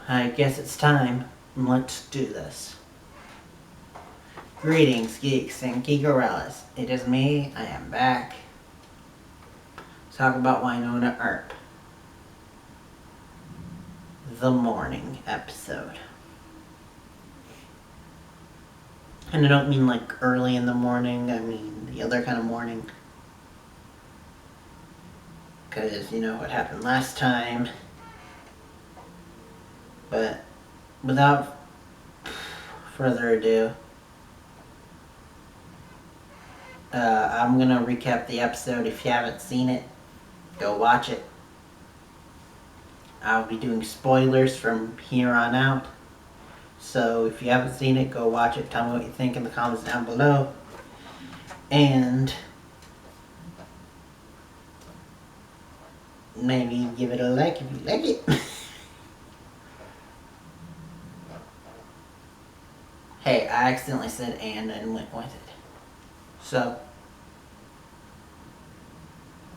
I guess it's time. Let's do this. Greetings, geeks and geekerellas. It is me. I am back. Talk about Wynonna Earp. The morning episode. And I don't mean like early in the morning. I mean the other kind of morning. Because you know what happened last time. But without further ado, I'm going to recap the episode. If you haven't seen it, go watch it. I'll be doing spoilers from here on out. So if you haven't seen it, go watch it. Tell me what you think in the comments down below. And maybe give it a like if you like it. Hey, I accidentally said and went with it. So,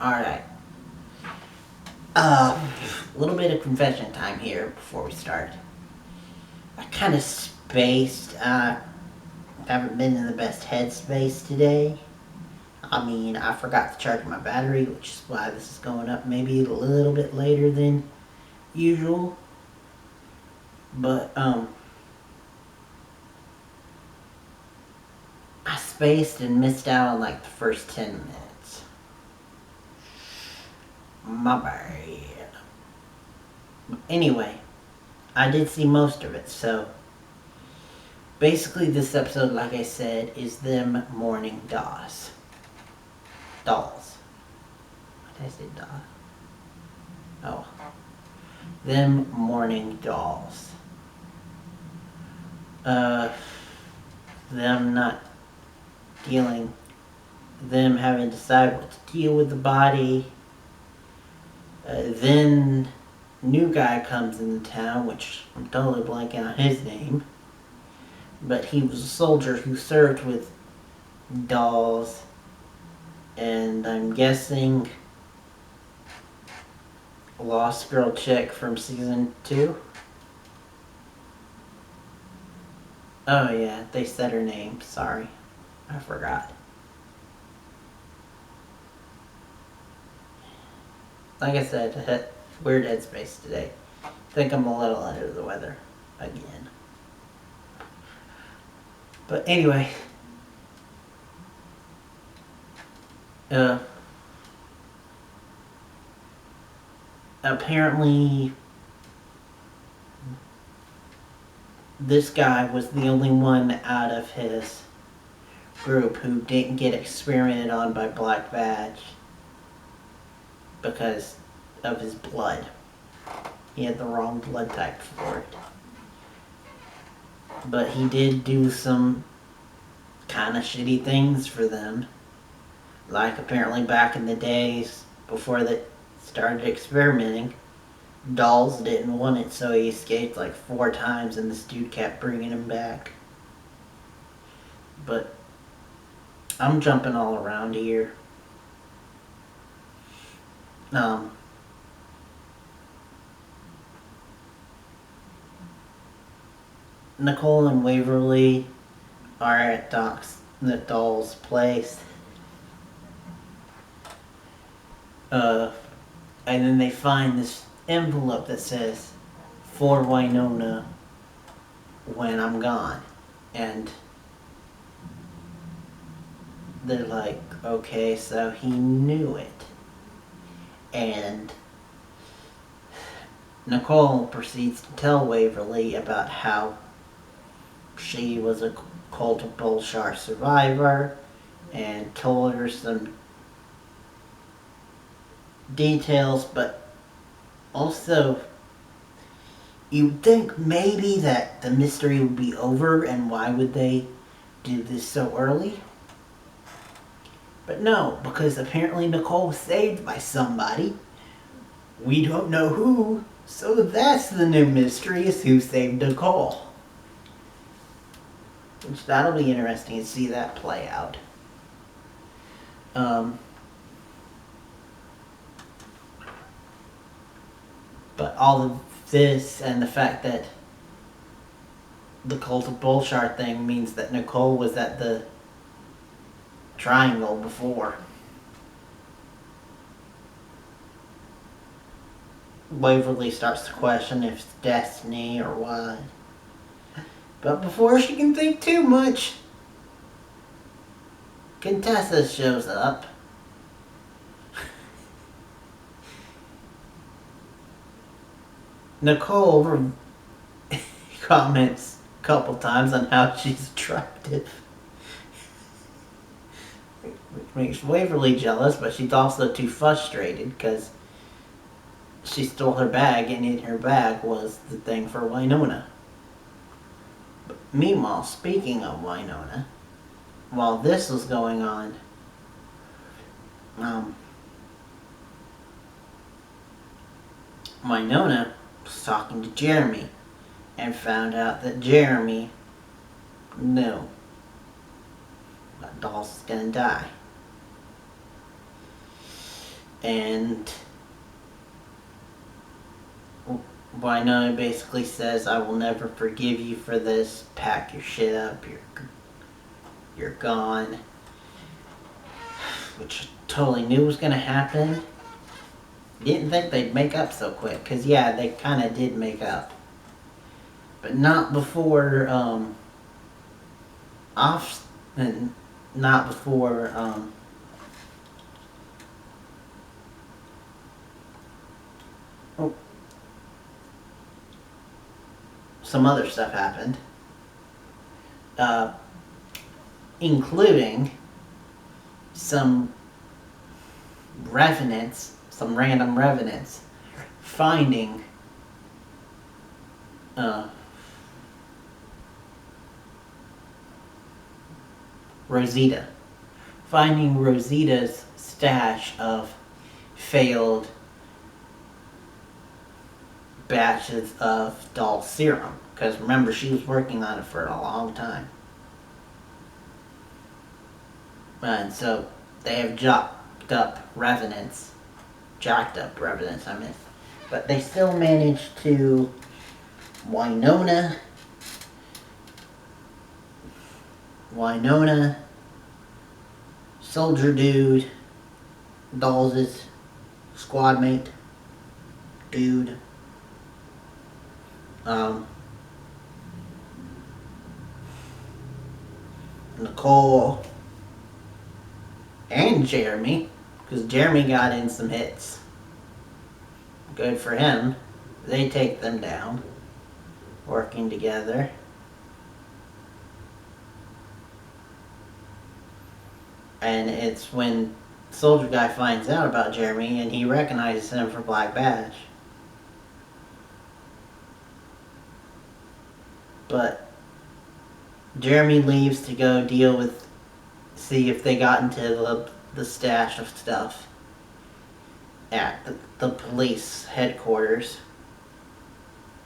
alright. A little bit of confession time here before we start. I kind of spaced. Haven't been in the best headspace today. I mean, I forgot to charge my battery, which is why this is going up maybe a little bit later than usual. But, I spaced and missed out on like the first 10 minutes. My bad. Anyway, I did see most of it, so basically this episode, like I said, is them mourning dolls. Dolls. What did I say, doll? Oh. Them mourning dolls. Them not dealing, them having to decide what to deal with the body. Then new guy comes into town, which I'm totally blanking on his name, but he was a soldier who served with dolls, and I'm guessing Lost Girl chick from season 2. Oh yeah, they said her name, sorry. I forgot. Like I said, weird headspace today. I think I'm a little under the weather again. But anyway, apparently this guy was the only one out of his group who didn't get experimented on by Black Badge because of his blood. He had the wrong blood type for it. But he did do some kind of shitty things for them. Like apparently back in the days before they started experimenting, dolls didn't want it, so he escaped like 4 times and this dude kept bringing him back. But I'm jumping all around here. Nicole and Waverly are at the doll's place. And then they find this envelope that says, "For Wynonna when I'm gone." And they're like, okay, so he knew it. And Nicole proceeds to tell Waverly about how she was a Cult of Bolshar survivor and told her some details, but also you'd think maybe that the mystery would be over and why would they do this so early? But no, because apparently Nicole was saved by somebody. We don't know who, so that's the new mystery, is who saved Nicole. Which that'll be interesting to see that play out. But all the this and the fact that the cult of Bolshar thing means that Nicole was at the triangle before. Waverly starts to question if it's destiny or what. But before she can think too much, Contessa shows up. Nicole comments a couple times on how she's attractive, which makes Waverly jealous, but she's also too frustrated because she stole her bag, and in her bag was the thing for Wynonna. But meanwhile, speaking of Wynonna, while this was going on, Wynonna was talking to Jeremy and found out that Jeremy knew that Dolls is gonna die. And Wynonna basically says, I will never forgive you for this. Pack your shit up. You're gone. Which I totally knew was going to happen. Didn't think they'd make up so quick. Because, yeah, they kind of did make up. But not before, not before, some other stuff happened. Including some revenants, some random revenants, finding Rosita. Finding Rosita's stash of failed batches of doll serum. Because remember, she was working on it for a long time. And so they have jacked up revenants, I mean. But they still managed to Wynonna, Soldier Dude, Dolls' squad mate, dude, Nicole, and Jeremy, because Jeremy got in some hits. Good for him. They take them down, working together. And it's when Soldier Guy finds out about Jeremy and he recognizes him for Black Badge. But Jeremy leaves to go deal with, see if they got into the stash of stuff at the police headquarters.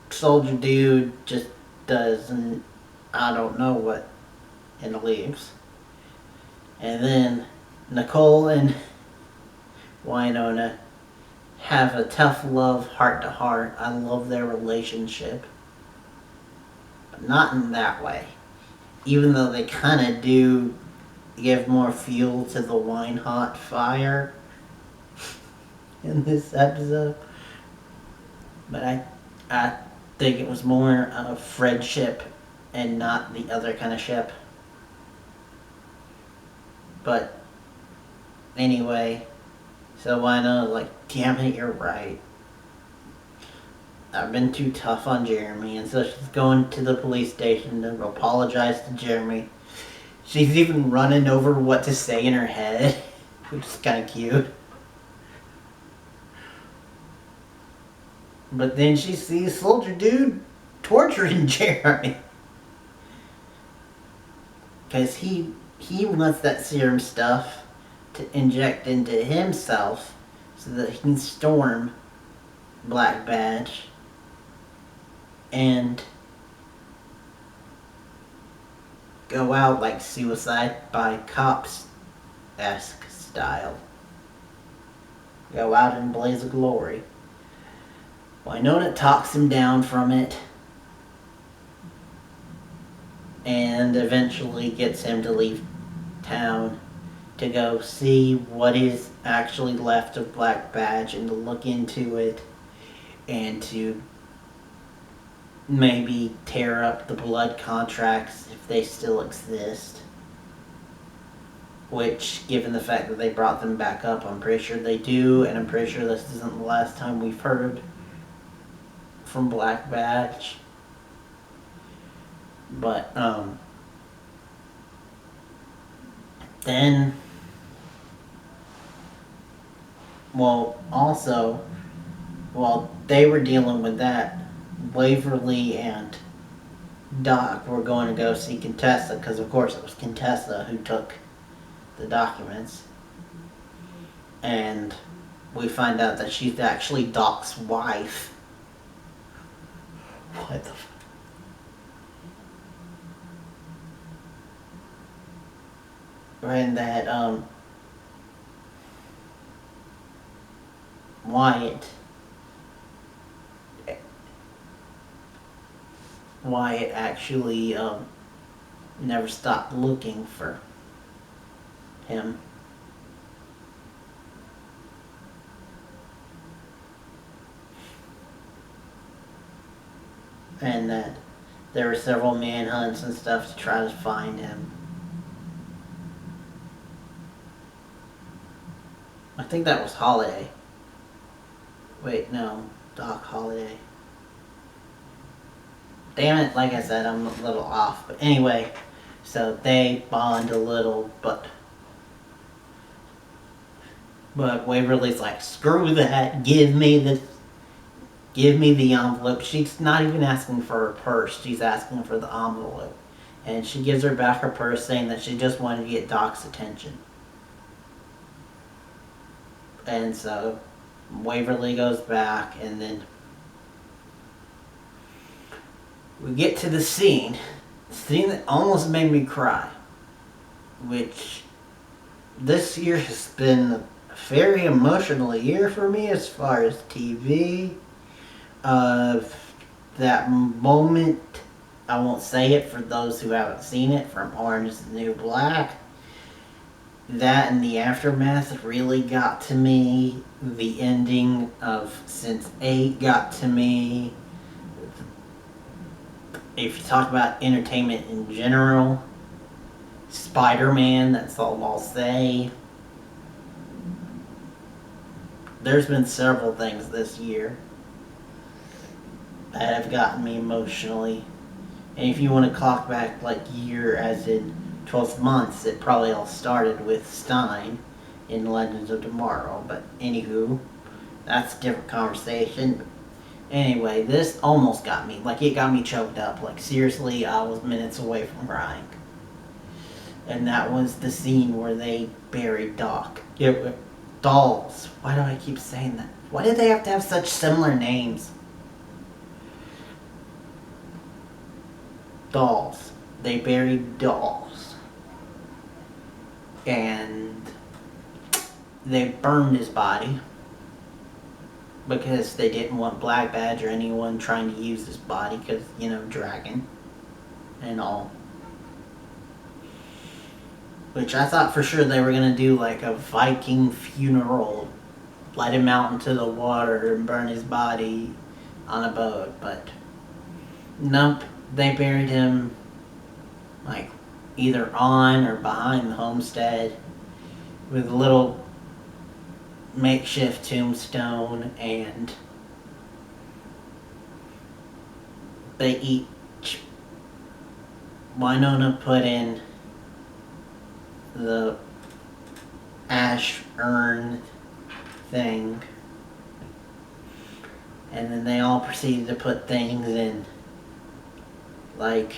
Soldier Dude just doesn't, I don't know what, and leaves. And then Nicole and Wynonna have a tough love, heart to heart. I love their relationship. But not in that way. Even though they kind of do give more fuel to the wine hot fire in this episode. But I think it was more of friendship and not the other kind of ship. But anyway, so Wynonna was like, damn it, you're right. I've been too tough on Jeremy. And so she's going to the police station to apologize to Jeremy. She's even running over what to say in her head, which is kind of cute. But then she sees Soldier Dude torturing Jeremy. Because he wants that serum stuff to inject into himself so that he can storm Black Badge and go out like Suicide by Cops-esque style. Go out in blaze of glory. Wynonna talks him down from it and eventually gets him to leave town to go see what is actually left of Black Badge and to look into it and to maybe tear up the blood contracts if they still exist. Which, given the fact that they brought them back up, I'm pretty sure they do, and I'm pretty sure this isn't the last time we've heard from Black Badge. But, then, well, also, while they were dealing with that, Waverly and Doc were going to go see Contessa, because of course it was Contessa who took the documents. And we find out that she's actually Doc's wife. What the f... And that, Wyatt actually, never stopped looking for him. And that there were several manhunts and stuff to try to find him. I think that was Holiday. Wait, no. Doc Holiday. Damn it, like I said, I'm a little off. But anyway, so they bond a little, but Waverly's like, screw that, give me the envelope. She's not even asking for her purse, she's asking for the envelope. And she gives her back her purse, saying that she just wanted to get Doc's attention. And so Waverly goes back, and then we get to the scene that almost made me cry, which this year has been a very emotional year for me as far as TV. That moment, I won't say it for those who haven't seen it, from Orange is the New Black. That and the aftermath really got to me. The ending of Sense8 got to me. If you talk about entertainment in general, Spider-Man, that's all I'll say. There's been several things this year that have gotten me emotionally. And if you want to clock back like year as in 12 months, it probably all started with Stein in Legends of Tomorrow. But anywho, that's a different conversation. Anyway, this almost got me. Like, it got me choked up. Like, seriously, I was minutes away from crying. And that was the scene where they buried Doc. Dolls. Why do I keep saying that? Why did they have to have such similar names? Dolls. They buried dolls. And they burned his body because they didn't want Black Badge or anyone trying to use his body because, you know, dragon and all. Which I thought for sure they were going to do like a Viking funeral, let him out into the water and burn his body on a boat, but nope, they buried him like either on or behind the homestead with a little makeshift tombstone, and they each, Wynonna put in the ash urn thing, and then they all proceeded to put things in, like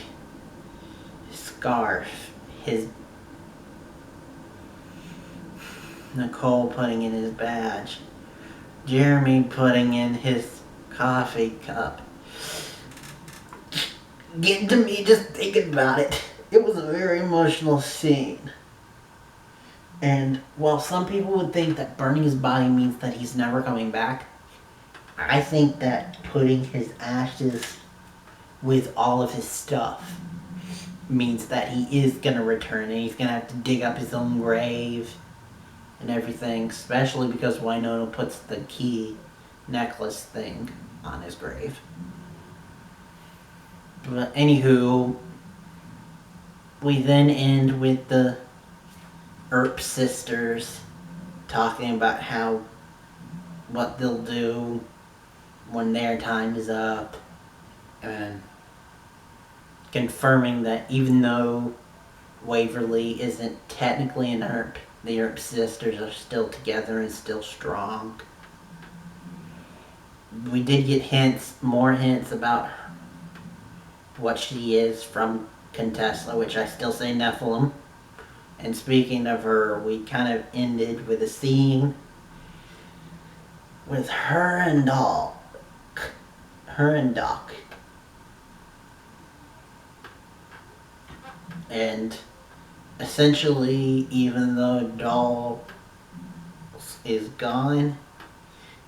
his scarf, his Nicole putting in his badge, Jeremy putting in his coffee cup. Getting to me just thinking about it. It was a very emotional scene. And while some people would think that burning his body means that he's never coming back, I think that putting his ashes with all of his stuff means that he is going to return and he's going to have to dig up his own grave and everything, especially because Wynonna puts the key necklace thing on his grave. But anywho, we then end with the Earp sisters talking about what they'll do when their time is up, and confirming that even though Waverly isn't technically an Earp, the Earp sisters are still together and still strong. We did get more hints about what she is from Contessa, which I still say Nephilim. And speaking of her, we kind of ended with a scene with her and Doc. And essentially, even though Doll is gone,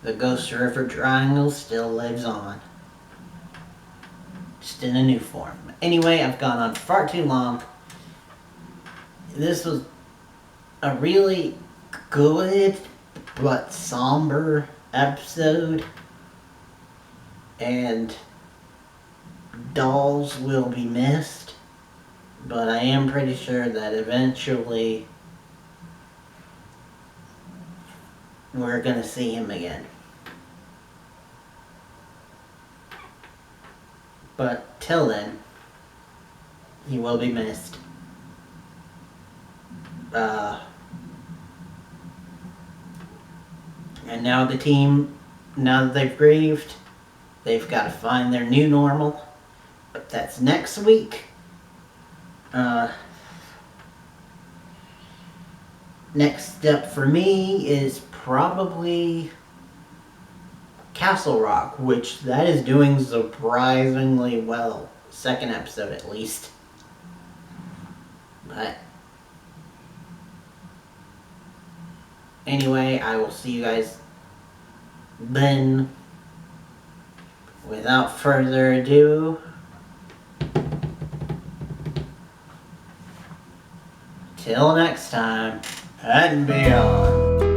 the Ghost River Triangle still lives on. Just in a new form. Anyway, I've gone on far too long. This was a really good but somber episode. And dolls will be missed. But I am pretty sure that eventually we're going to see him again. But till then, he will be missed. And now the team, now that they've grieved, they've got to find their new normal. But that's next week. Next step for me is probably Castle Rock, which that is doing surprisingly well. Second episode at least. But anyway, I will see you guys then. Without further ado, till next time, and beyond.